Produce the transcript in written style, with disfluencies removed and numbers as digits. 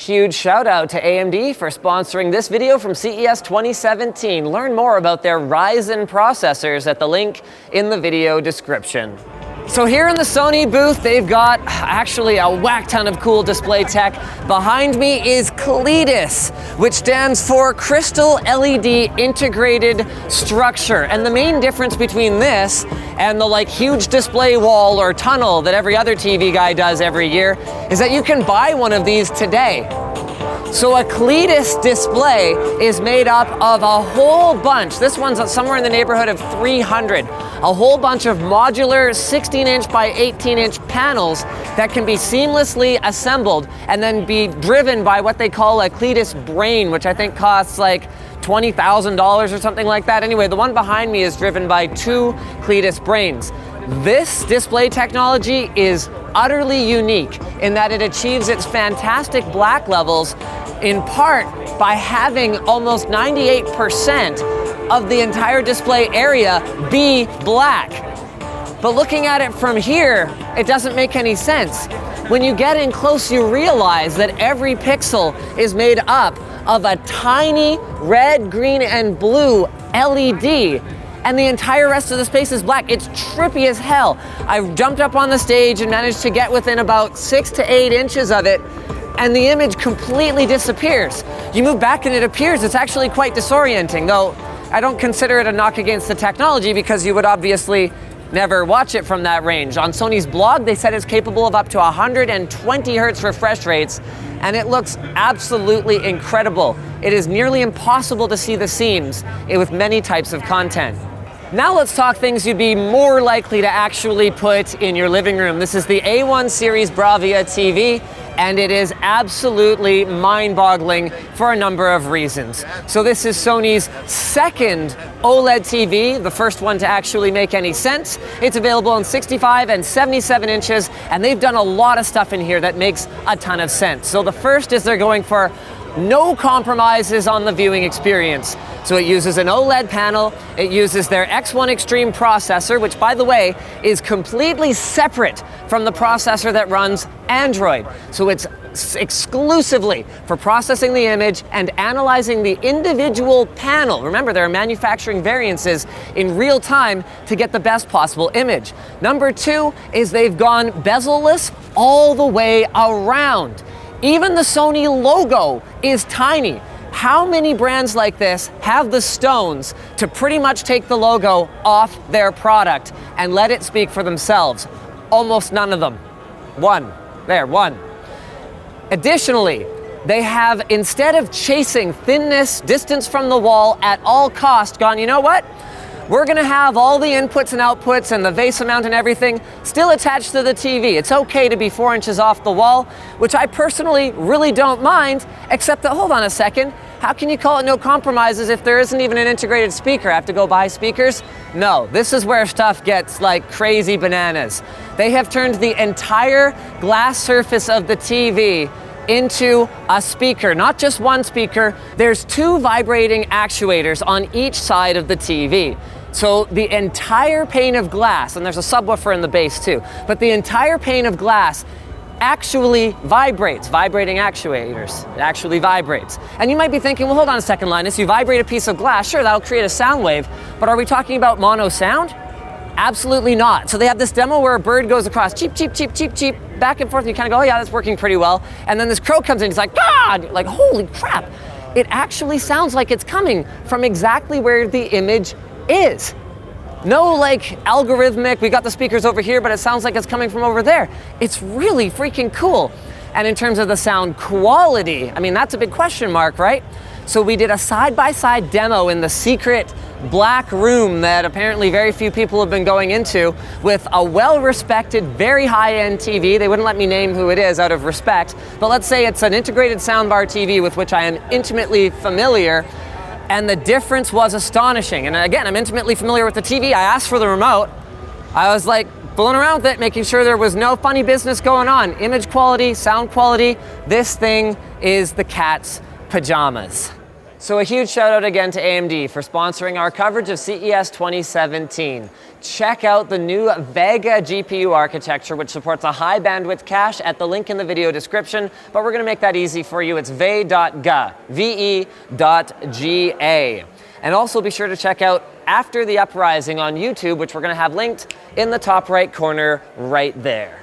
Huge shout out to AMD for sponsoring this video from CES 2017. Learn more about their Ryzen processors at the link in the video description. So here in the Sony booth, they've got actually a whack ton of cool display tech. Behind me is CLEDIS, which stands for Crystal LED Integrated Structure. And the main difference between this and the huge display wall or tunnel that every other TV guy does every year is that you can buy one of these today. So a CLEDIS display is made up of a whole bunch. This one's somewhere in the neighborhood of 300. A whole bunch of modular 16-inch by 18-inch panels that can be seamlessly assembled and then be driven by what they call a CLEDIS brain, which I think costs like $20,000 or something like that. Anyway, the one behind me is driven by 2 CLEDIS brains. This display technology is utterly unique in that it achieves its fantastic black levels in part by having almost 98% of the entire display area be black. But looking at it from here, it doesn't make any sense. When you get in close, you realize that every pixel is made up of a tiny red, green, and blue LED, and the entire rest of the space is black. It's trippy as hell. I jumped up on the stage and managed to get within about 6 to 8 inches of it, and the image completely disappears. You move back and it appears. It's actually quite disorienting, though I don't consider it a knock against the technology because you would obviously never watch it from that range. On Sony's blog, they said it's capable of up to 120 hertz refresh rates, and it looks absolutely incredible. It is nearly impossible to see the seams with many types of content. Now let's talk things you'd be more likely to actually put in your living room. This is the A1 series Bravia TV, and it is absolutely mind-boggling for a number of reasons. So this is Sony's second OLED TV, the first one to actually make any sense. It's available in 65 and 77 inches, and they've done a lot of stuff in here that makes a ton of sense. So the first is they're going for no compromises on the viewing experience. So it uses an OLED panel, it uses their X1 Extreme processor, which by the way is completely separate from the processor that runs Android. So it's exclusively for processing the image and analyzing the individual panel. Remember, there are manufacturing variances in real time to get the best possible image. Number 2 is they've gone bezel-less all the way around. Even the Sony logo is tiny. How many brands like this have the stones to pretty much take the logo off their product and let it speak for themselves? Almost none of them. One. Additionally, they have, instead of chasing thinness, distance from the wall at all cost, gone, you know what? We're gonna have all the inputs and outputs and the VESA mount and everything still attached to the TV. It's okay to be 4 inches off the wall, which I personally really don't mind, except that, hold on a second, how can you call it no compromises if there isn't even an integrated speaker? I have to go buy speakers? No, this is where stuff gets like crazy bananas. They have turned the entire glass surface of the TV into a speaker, not just one speaker. There's 2 vibrating actuators on each side of the TV. So the entire pane of glass, and there's a subwoofer in the base too, but the entire pane of glass actually vibrates. Vibrating actuators, it actually vibrates. And you might be thinking, well, hold on a second, Linus, you vibrate a piece of glass, sure, that'll create a sound wave, but are we talking about mono sound? Absolutely not. So they have this demo where a bird goes across, cheep, cheep, cheep, cheep, cheep, back and forth, and you kind of go, oh yeah, that's working pretty well. And then this crow comes in, he's like, God, like, holy crap. It actually sounds like it's coming from exactly where the image is. No like algorithmic, we got the speakers over here, but it sounds like it's coming from over there. It's really freaking cool. And in terms of the sound quality, I mean, that's a big question mark, right? So we did a side-by-side demo in the secret black room that apparently very few people have been going into with a well-respected, very high-end TV. They wouldn't let me name who it is out of respect, but let's say it's an integrated soundbar TV with which I am intimately familiar. And the difference was astonishing. And again, I'm intimately familiar with the TV. I asked for the remote. I was like fooling around with it, making sure there was no funny business going on. Image quality, sound quality, this thing is the cat's pajamas. So a huge shout out again to AMD for sponsoring our coverage of CES 2017. Check out the new Vega GPU architecture, which supports a high bandwidth cache at the link in the video description, but we're gonna make that easy for you. It's ve.ga, ve.ga. And also be sure to check out After the Uprising on YouTube, which we're gonna have linked in the top right corner right there.